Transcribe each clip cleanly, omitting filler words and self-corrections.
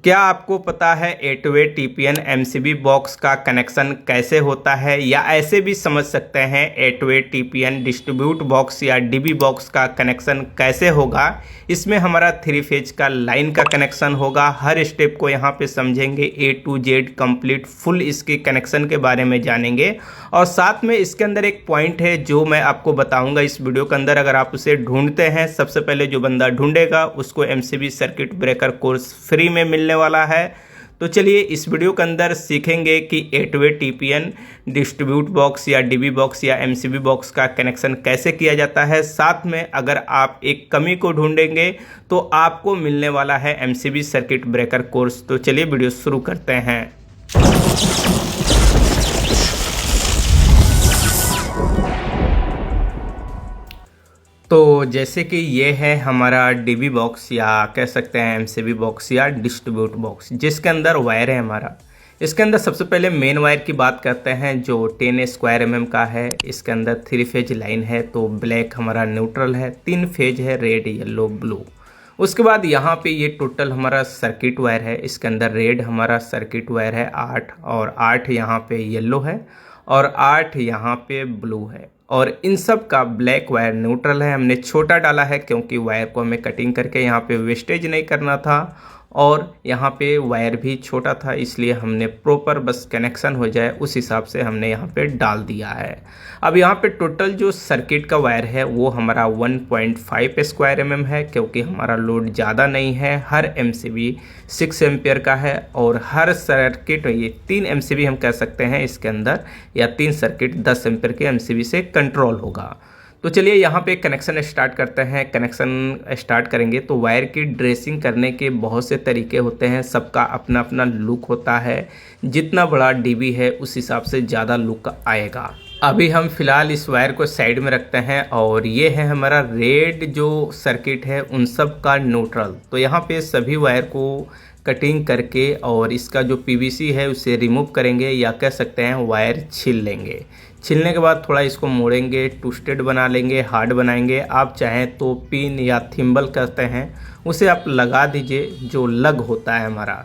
क्या आपको पता है 8-वे TPN MCB बॉक्स का कनेक्शन कैसे होता है, या ऐसे भी समझ सकते हैं 8-वे TPN डिस्ट्रीब्यूट बॉक्स या DB बॉक्स का कनेक्शन कैसे होगा। इसमें हमारा 3 फेज का लाइन का कनेक्शन होगा। हर स्टेप को यहाँ पे समझेंगे, A to Z complete full इसके कनेक्शन के बारे में जानेंगे। और साथ में इसके अंदर एक पॉइंट है जो मैं आपको बताऊंगा इस वीडियो के अंदर। अगर आप उसे ढूंढते हैं, सबसे पहले जो बंदा ढूंढेगा उसको MCB circuit breaker course free में मिलने वाला है। तो चलिए इस वीडियो के अंदर सीखेंगे कि 8-वे TPN डिस्ट्रीब्यूट बॉक्स या DB बॉक्स या MCB बॉक्स का कनेक्शन कैसे किया जाता है। साथ में अगर आप एक कमी को ढूंढेंगे तो आपको मिलने वाला है MCB सर्किट ब्रेकर कोर्स। तो चलिए वीडियो शुरू करते हैं। तो जैसे कि ये है हमारा DB बॉक्स या कह सकते हैं MCB बॉक्स या डिस्ट्रीब्यूट बॉक्स, जिसके अंदर वायर है हमारा। इसके अंदर सबसे पहले मेन वायर की बात करते हैं जो 10 स्क्वायर mm का है। इसके अंदर 3 फेज लाइन है, तो ब्लैक हमारा न्यूट्रल है, 3 फेज है, रेड येलो ब्लू। उसके बाद यहाँ पे ये टोटल हमारा सर्किट वायर है। इसके अंदर रेड हमारा सर्किट वायर है 8, और 8 यहाँ पे येलो है, और 8 यहाँ पे ब्लू है। और इन सब का ब्लैक वायर न्यूट्रल है। हमने छोटा डाला है क्योंकि वायर को हमें कटिंग करके यहाँ पे वेस्टेज नहीं करना था, और यहाँ पे वायर भी छोटा था, इसलिए हमने प्रॉपर बस कनेक्शन हो जाए उस हिसाब से हमने यहाँ पे डाल दिया है। अब यहाँ पे टोटल जो सर्किट का वायर है वो हमारा 1.5 स्क्वायर mm है, क्योंकि हमारा लोड ज़्यादा नहीं है। हर MCB 6 एम्पियर का है, और हर सर्किट ये 3 MCB हम कह सकते हैं इसके अंदर, या 3 सर्किट 10 एम्पियर के MCB से कंट्रोल होगा। तो चलिए यहाँ पे कनेक्शन स्टार्ट करते हैं। कनेक्शन स्टार्ट करेंगे तो वायर की ड्रेसिंग करने के बहुत से तरीके होते हैं, सबका अपना अपना लुक होता है। जितना बड़ा DB है उस हिसाब से ज़्यादा लुक आएगा। अभी हम फिलहाल इस वायर को साइड में रखते हैं, और ये है हमारा रेड जो सर्किट है उन सब का न्यूट्रल। तो यहाँ पे सभी वायर को कटिंग करके और इसका जो PVC है उसे रिमूव करेंगे, या कह सकते हैं वायर छील लेंगे। छीलने के बाद थोड़ा इसको मोड़ेंगे, ट्विस्टेड बना लेंगे, हार्ड बनाएंगे। आप चाहें तो पिन या थिम्बल कहते हैं उसे आप लगा दीजिए, जो लग होता है हमारा।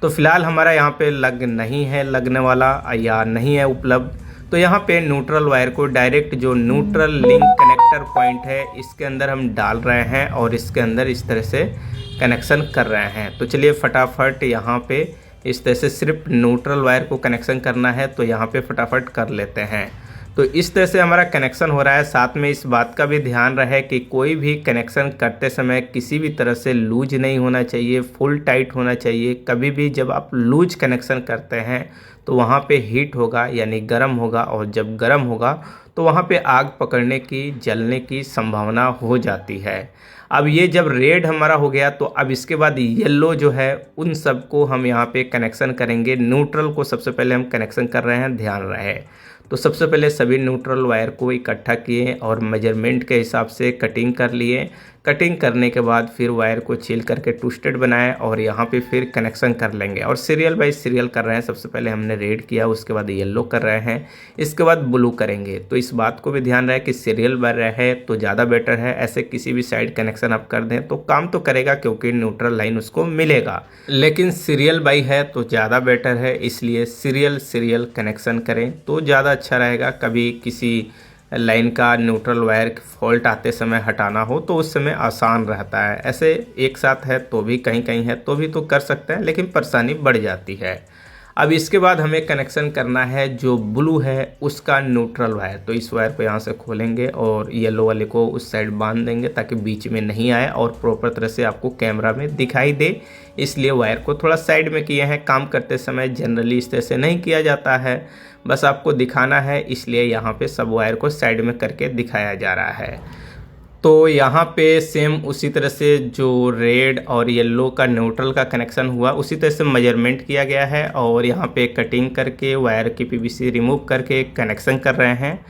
तो फिलहाल हमारा यहाँ पे लग नहीं है, लगने वाला या नहीं है उपलब्ध। तो यहाँ पे न्यूट्रल वायर को डायरेक्ट जो न्यूट्रल लिंक कनेक्टर पॉइंट है इसके अंदर हम डाल रहे हैं, और इसके अंदर इस तरह से कनेक्शन कर रहे हैं। तो चलिए फटाफट यहाँ पे इस तरह से सिर्फ न्यूट्रल वायर को कनेक्शन करना है, तो यहाँ पे फटाफट कर लेते हैं। तो इस तरह से हमारा कनेक्शन हो रहा है। साथ में इस बात का भी ध्यान रहे कि कोई भी कनेक्शन करते समय किसी भी तरह से लूज नहीं होना चाहिए, फुल टाइट होना चाहिए। कभी भी जब आप लूज कनेक्शन करते हैं तो वहाँ पे हीट होगा, यानी गर्म होगा, और जब गर्म होगा तो वहाँ पे आग पकड़ने की, जलने की संभावना हो जाती है। अब ये जब रेड हमारा हो गया तो अब इसके बाद येलो जो है उन सब को हम यहाँ पे कनेक्शन करेंगे। न्यूट्रल को सबसे पहले हम कनेक्शन कर रहे हैं, ध्यान रहे। तो सबसे पहले सभी न्यूट्रल वायर को इकट्ठा किए और मेजरमेंट के हिसाब से कटिंग कर लिए। कटिंग करने के बाद फिर वायर को छील करके ट्विस्टेड बनाए, और यहाँ पे फिर कनेक्शन कर लेंगे। और सीरियल बाय सीरियल कर रहे हैं। सबसे पहले हमने रेड किया, उसके बाद येलो कर रहे हैं, इसके बाद ब्लू करेंगे। तो इस बात को भी ध्यान रहे कि सीरियल बाय रहे तो ज़्यादा बेटर है। ऐसे किसी भी साइड कनेक्शन आप कर दें तो काम तो करेगा, क्योंकि न्यूट्रल लाइन उसको मिलेगा, लेकिन सीरियल बाय है तो ज़्यादा बेटर है। इसलिए सीरियल कनेक्शन करें तो ज़्यादा अच्छा रहेगा। कभी किसी लाइन का न्यूट्रल वायर फॉल्ट आते समय हटाना हो तो उस समय आसान रहता है। ऐसे एक साथ है तो भी, कहीं कहीं है तो भी तो कर सकते हैं, लेकिन परेशानी बढ़ जाती है। अब इसके बाद हमें कनेक्शन करना है जो ब्लू है उसका न्यूट्रल वायर। तो इस वायर को यहाँ से खोलेंगे और येलो वाले को उस साइड बांध देंगे ताकि बीच में नहीं आए और प्रॉपर तरह से आपको कैमरा में दिखाई दे। इसलिए वायर को थोड़ा साइड में किए हैं। काम करते समय जनरली इस तरह से नहीं किया जाता है, बस आपको दिखाना है, इसलिए यहाँ पे सब वायर को साइड में करके दिखाया जा रहा है। तो यहाँ पे सेम उसी तरह से जो रेड और येलो का न्यूट्रल का कनेक्शन हुआ उसी तरह से मेजरमेंट किया गया है, और यहाँ पे कटिंग करके वायर की PVC रिमूव करके कनेक्शन कर रहे हैं।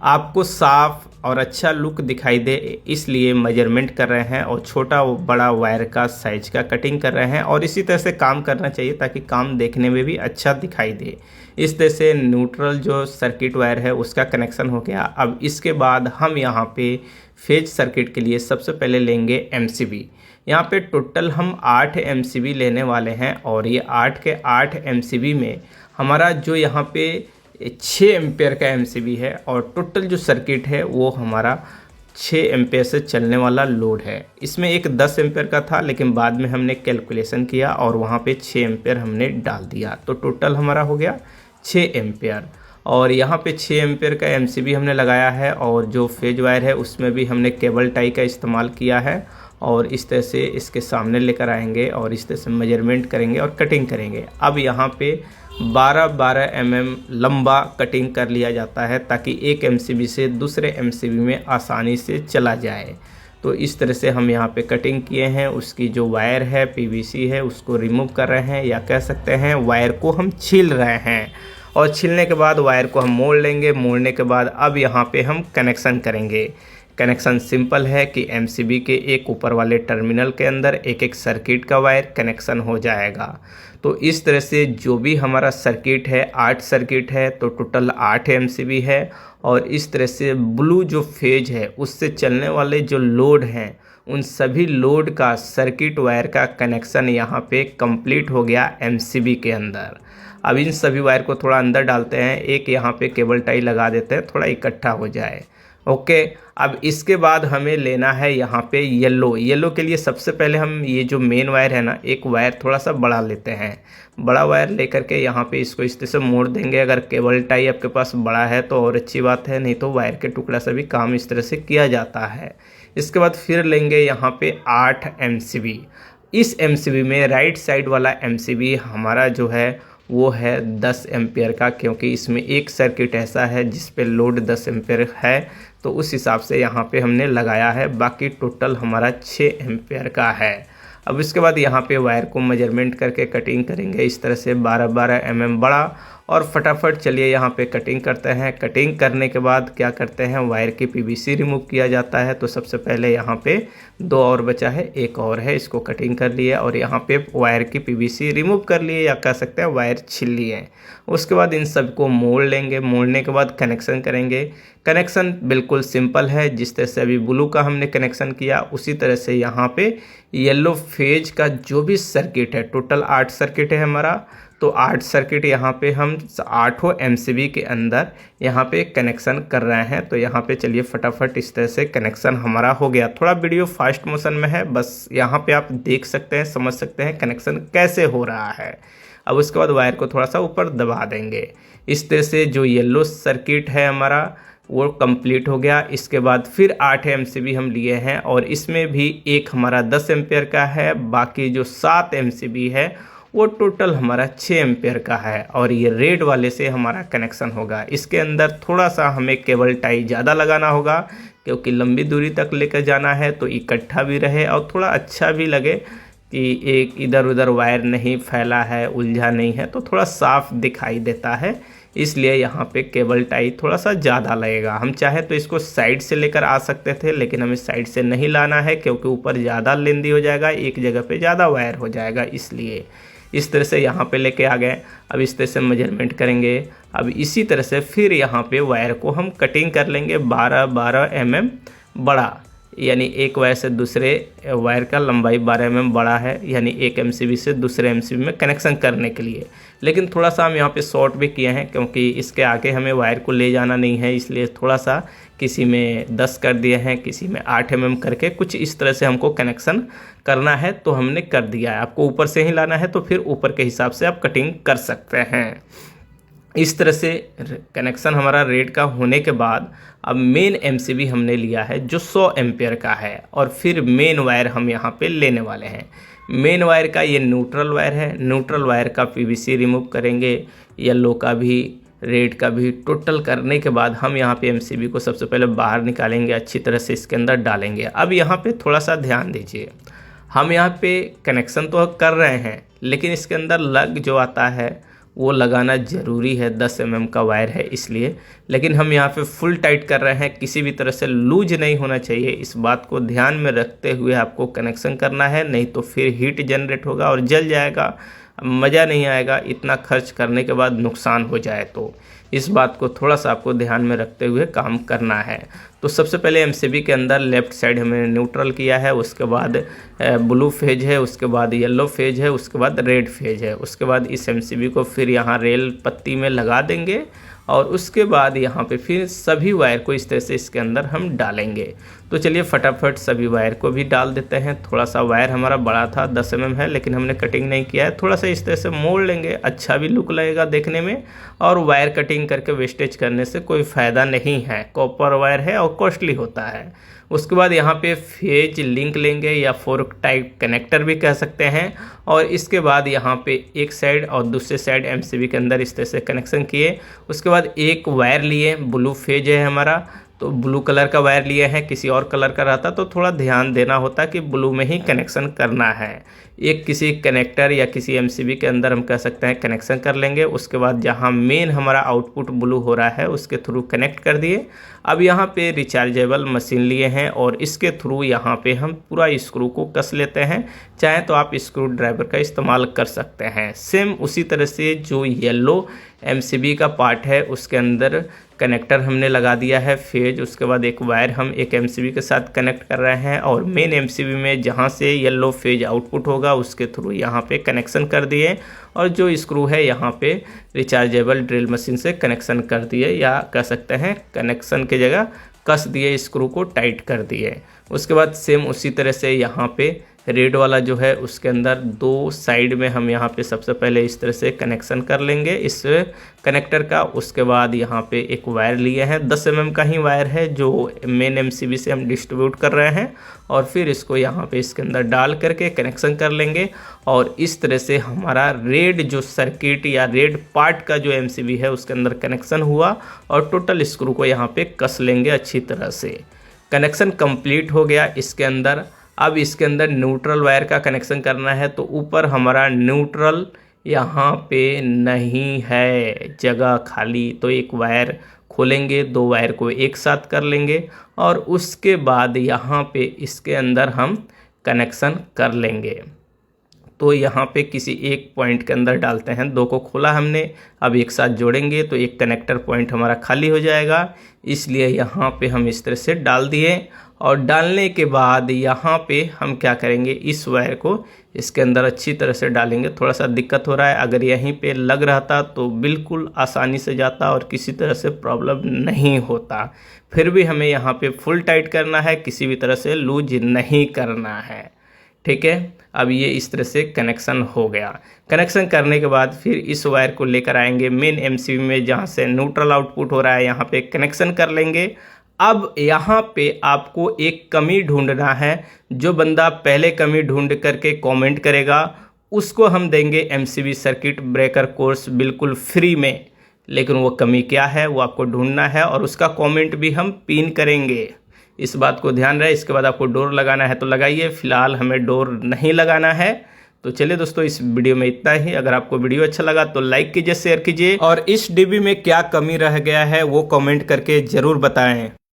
आपको साफ और अच्छा लुक दिखाई दे इसलिए मेजरमेंट कर रहे हैं, और छोटा बड़ा वायर का साइज का कटिंग कर रहे हैं। और इसी तरह से काम करना चाहिए ताकि काम देखने में भी अच्छा दिखाई दे। इस तरह से न्यूट्रल जो सर्किट वायर है उसका कनेक्शन हो गया। अब इसके बाद हम यहाँ पे फेज सर्किट के लिए सबसे पहले लेंगे MCB। यहाँ पे टोटल हम 8 MCB लेने वाले हैं और ये 8 के 8 MCB में हमारा जो यहाँ पे 6 एम्पेयर का MCB है और टोटल जो सर्किट है वो हमारा 6 एम्पेयर से चलने वाला लोड है। इसमें एक 10 एम्पेयर का था लेकिन बाद में हमने कैलकुलेशन किया और वहाँ पे 6 एम्पेयर हमने डाल दिया, तो टोटल हमारा हो गया 6 एम्पेयर। और यहाँ पे 6 एम्पेयर का MCB हमने लगाया है और जो फेज वायर है उसमें भी हमने केबल टाई का इस्तेमाल किया है और इस तरह से इसके सामने लेकर आएंगे और इस तरह से मेजरमेंट करेंगे और कटिंग करेंगे। अब यहाँ पे 12-12 mm लंबा कटिंग कर लिया जाता है ताकि एक MCB से दूसरे MCB में आसानी से चला जाए। तो इस तरह से हम यहाँ पे कटिंग किए हैं। उसकी जो वायर है PVC है उसको रिमूव कर रहे हैं, या कह सकते हैं वायर को हम छील रहे हैं और छीलने के बाद वायर को हम मोड़ लेंगे। मोड़ने के बाद अब यहाँ पे हम कनेक्शन करेंगे। कनेक्शन सिंपल है कि MCB के एक ऊपर वाले टर्मिनल के अंदर एक एक सर्किट का वायर कनेक्शन हो जाएगा। तो इस तरह से जो भी हमारा सर्किट है 8 सर्किट है, तो टोटल 8 MCB है। और इस तरह से ब्लू जो फेज है उससे चलने वाले जो लोड हैं उन सभी लोड का सर्किट वायर का कनेक्शन यहाँ पे कंप्लीट हो गया MCB के अंदर। अब इन सभी वायर को थोड़ा अंदर डालते हैं, एक यहाँ पे केबल टाई लगा देते हैं थोड़ा इकट्ठा हो जाए। ओके, अब इसके बाद हमें लेना है यहाँ पे येलो के लिए सबसे पहले हम ये जो मेन वायर है ना, एक वायर थोड़ा सा बड़ा लेते हैं। बड़ा वायर लेकर के यहाँ पे इसको इस तरह से मोड़ देंगे। अगर केबल टाई आपके पास बड़ा है तो और अच्छी बात है, नहीं तो वायर के टुकड़ा से भी काम इस तरह से किया जाता है। इसके बाद फिर लेंगे यहाँ पे 8 MCB। इस MCB में राइट साइड वाला MCB हमारा जो है वो है 10 एम्पेयर का, क्योंकि इसमें एक सर्किट ऐसा है जिस पे लोड 10 एम्पेयर है, तो उस हिसाब से यहाँ पे हमने लगाया है। बाकी टोटल हमारा 6 एम्पेयर का है। अब इसके बाद यहाँ पे वायर को मेजरमेंट करके कटिंग करेंगे इस तरह से 12-12 mm बड़ा, और फटाफट चलिए यहाँ पे कटिंग करते हैं। कटिंग करने के बाद क्या करते हैं, वायर की PVC रिमूव किया जाता है। तो सबसे पहले यहाँ पे 2 और बचा है, एक और है, इसको कटिंग कर लिए और यहाँ पे वायर की PVC रिमूव कर लिए, या कह सकते हैं वायर छील लिए। उसके बाद इन सबको मोड़ लेंगे। मोड़ने के बाद कनेक्शन करेंगे। कनेक्शन बिल्कुल सिंपल है, जिस तरह से अभी ब्लू का हमने कनेक्शन किया उसी तरह से यहाँ पे येलो फेज का जो भी सर्किट है, टोटल 8 सर्किट है हमारा, तो 8 सर्किट यहाँ पे हम 8 MCB के अंदर यहाँ पे कनेक्शन कर रहे हैं। तो यहाँ पे चलिए फटाफट इस तरह से कनेक्शन हमारा हो गया। थोड़ा वीडियो फास्ट मोशन में है, बस यहाँ पे आप देख सकते हैं, समझ सकते हैं कनेक्शन कैसे हो रहा है। अब उसके बाद वायर को थोड़ा सा ऊपर दबा देंगे। इस तरह से जो येलो सर्किट है हमारा वो कंप्लीट हो गया। इसके बाद फिर 8 MCB हम लिए हैं और इसमें भी एक हमारा 10 एम्पेयर का है, बाकी जो 7 MCB है वो टोटल हमारा 6 एम्पेयर का है। और ये रेड वाले से हमारा कनेक्शन होगा। इसके अंदर थोड़ा सा हमें केबल टाई ज़्यादा लगाना होगा, क्योंकि लंबी दूरी तक लेकर जाना है, तो इकट्ठा भी रहे और थोड़ा अच्छा भी लगे कि एक इधर उधर वायर नहीं फैला है, उलझा नहीं है, तो थोड़ा साफ दिखाई देता है। इसलिए यहाँ पे केबल टाई थोड़ा सा ज़्यादा लगेगा। हम चाहे तो इसको साइड से लेकर आ सकते थे, लेकिन हमें साइड से नहीं लाना है, क्योंकि ऊपर ज़्यादा लेंदी हो जाएगा, एक जगह पे ज़्यादा वायर हो जाएगा। इसलिए इस तरह से यहाँ पे लेके आ गए। अब इस तरह से मेजरमेंट करेंगे। अब इसी तरह से फिर यहाँ पे वायर को हम कटिंग कर लेंगे 12-12 mm बड़ा, यानी एक वायर से दूसरे वायर का लंबाई 12 mm बड़ा है, यानी एक MCB से दूसरे MCB में कनेक्शन करने के लिए। लेकिन थोड़ा सा हम यहाँ पे शॉर्ट भी किए हैं, क्योंकि इसके आगे हमें वायर को ले जाना नहीं है, इसलिए थोड़ा सा किसी में 10 कर दिए हैं, किसी में 8 mm करके कुछ इस तरह से हमको कनेक्शन करना है, तो हमने कर दिया है। आपको ऊपर से ही लाना है तो फिर ऊपर के हिसाब से आप कटिंग कर सकते हैं। इस तरह से कनेक्शन हमारा रेड का होने के बाद अब मेन MCB हमने लिया है जो 100 एम्पेयर का है, और फिर मेन वायर हम यहाँ पे लेने वाले हैं। मेन वायर का ये न्यूट्रल वायर है। न्यूट्रल वायर का PVC रिमूव करेंगे, येलो का भी, रेड का भी। टोटल करने के बाद हम यहाँ पे MCB को सबसे पहले बाहर निकालेंगे, अच्छी तरह से इसके अंदर डालेंगे। अब यहाँ पे थोड़ा सा ध्यान दीजिए, हम यहाँ पे कनेक्शन तो कर रहे हैं, लेकिन इसके अंदर लग जो आता है वो लगाना ज़रूरी है। 10 mm का वायर है इसलिए, लेकिन हम यहाँ पे फुल टाइट कर रहे हैं, किसी भी तरह से लूज नहीं होना चाहिए। इस बात को ध्यान में रखते हुए आपको कनेक्शन करना है, नहीं तो फिर हीट जनरेट होगा और जल जाएगा, मज़ा नहीं आएगा। इतना खर्च करने के बाद नुकसान हो जाए तो इस बात को थोड़ा सा आपको ध्यान में रखते हुए काम करना है। तो सबसे पहले एमसीबी के अंदर लेफ़्ट साइड हमने न्यूट्रल किया है, उसके बाद ब्लू फेज है, उसके बाद येलो फेज है, उसके बाद रेड फेज है। उसके बाद इस एमसीबी को फिर यहाँ रेल पत्ती में लगा देंगे और उसके बाद यहाँ पे फिर सभी वायर को इस तरह से इसके अंदर हम डालेंगे। तो चलिए फटाफट सभी वायर को भी डाल देते हैं। थोड़ा सा वायर हमारा बड़ा था, 10 mm है, लेकिन हमने कटिंग नहीं किया है। थोड़ा सा इस तरह से मोड़ लेंगे, अच्छा भी लुक लगेगा देखने में, और वायर कटिंग करके वेस्टेज करने से कोई फ़ायदा नहीं है। कॉपर वायर है और कॉस्टली होता है। उसके बाद यहाँ पे फेज लिंक लेंगे या फोर्क टाइप कनेक्टर भी कह सकते हैं, और इसके बाद यहाँ पे एक साइड और दूसरे साइड एमसीबी के अंदर इस तरह से कनेक्शन किए। उसके बाद एक वायर लिए, ब्लू फेज है हमारा, तो ब्लू कलर का वायर लिए हैं। किसी और कलर का रहता तो थोड़ा ध्यान देना होता कि ब्लू में ही कनेक्शन करना है। एक किसी कनेक्टर या किसी एमसीबी के अंदर हम कह सकते हैं कनेक्शन कर लेंगे। उसके बाद जहां मेन हमारा आउटपुट ब्लू हो रहा है उसके थ्रू कनेक्ट कर दिए। अब यहां पे रिचार्जेबल मशीन लिए हैं और इसके थ्रू यहां पे हम पूरा स्क्रू को कस लेते हैं। चाहे तो आप स्क्रू ड्राइवर का इस्तेमाल कर सकते हैं। सेम उसी तरह से जो येलो एमसीबी का पार्ट है उसके अंदर कनेक्टर हमने लगा दिया है फेज। उसके बाद एक वायर हम एक एमसीबी के साथ कनेक्ट कर रहे हैं और मेन एमसीबी में जहां से येलो फेज आउटपुट होगा उसके थ्रू यहां पे कनेक्शन कर दिए, और जो स्क्रू है यहां पे रिचार्जेबल ड्रिल मशीन से कनेक्शन कर दिए, या कह सकते हैं कनेक्शन की जगह कस दिए, स्क्रू को टाइट कर दिए। उसके बाद सेम उसी तरह से यहाँ पे रेड वाला जो है उसके अंदर दो साइड में हम यहाँ पे सबसे पहले इस तरह से कनेक्शन कर लेंगे इस कनेक्टर का। उसके बाद यहाँ पे एक वायर लिए हैं, 10 mm का ही वायर है जो मेन एमसीबी से हम डिस्ट्रीब्यूट कर रहे हैं, और फिर इसको यहाँ पे इसके अंदर डाल करके कनेक्शन कर लेंगे। और इस तरह से हमारा रेड जो सर्किट या रेड पार्ट का जो एमसीबी है उसके अंदर कनेक्शन हुआ, और टोटल स्क्रू को यहाँ पे कस लेंगे अच्छी तरह से। कनेक्शन कंप्लीट हो गया इसके अंदर। अब इसके अंदर न्यूट्रल वायर का कनेक्शन करना है, तो ऊपर हमारा न्यूट्रल यहाँ पे नहीं है, जगह खाली, तो एक वायर खोलेंगे, दो वायर को एक साथ कर लेंगे और उसके बाद यहाँ पे इसके अंदर हम कनेक्शन कर लेंगे। तो यहाँ पे किसी एक पॉइंट के अंदर डालते हैं, दो को खोला हमने, अब एक साथ जोड़ेंगे तो एक कनेक्टर पॉइंट हमारा खाली हो जाएगा, इसलिए यहाँ पे हम इस तरह से डाल दिए। और डालने के बाद यहाँ पे हम क्या करेंगे, इस वायर को इसके अंदर अच्छी तरह से डालेंगे। थोड़ा सा दिक्कत हो रहा है, अगर यहीं पे लग रहता तो बिल्कुल आसानी से जाता और किसी तरह से प्रॉब्लम नहीं होता। फिर भी हमें यहाँ पे फुल टाइट करना है, किसी भी तरह से लूज नहीं करना है, ठीक है। अब ये इस तरह से कनेक्शन हो गया। कनेक्शन करने के बाद फिर इस वायर को लेकर आएंगे मेन एमसीबी में जहाँ से न्यूट्रल आउटपुट हो रहा है, यहाँ पे कनेक्शन कर लेंगे। अब यहाँ पे आपको एक कमी ढूंढना है, जो बंदा पहले कमी ढूंढ करके कमेंट करेगा उसको हम देंगे एमसीबी सर्किट ब्रेकर कोर्स बिल्कुल फ्री में। लेकिन वो कमी क्या है वो आपको ढूंढना है और उसका कमेंट भी हम पिन करेंगे, इस बात को ध्यान रहे। इसके बाद आपको डोर लगाना है तो लगाइए, फिलहाल हमें डोर नहीं लगाना है। तो चलिए दोस्तों, इस वीडियो में इतना ही। अगर आपको वीडियो अच्छा लगा तो लाइक कीजिए, शेयर कीजिए, और इस डीबी में क्या कमी रह गया है वो कमेंट करके ज़रूर बताएं।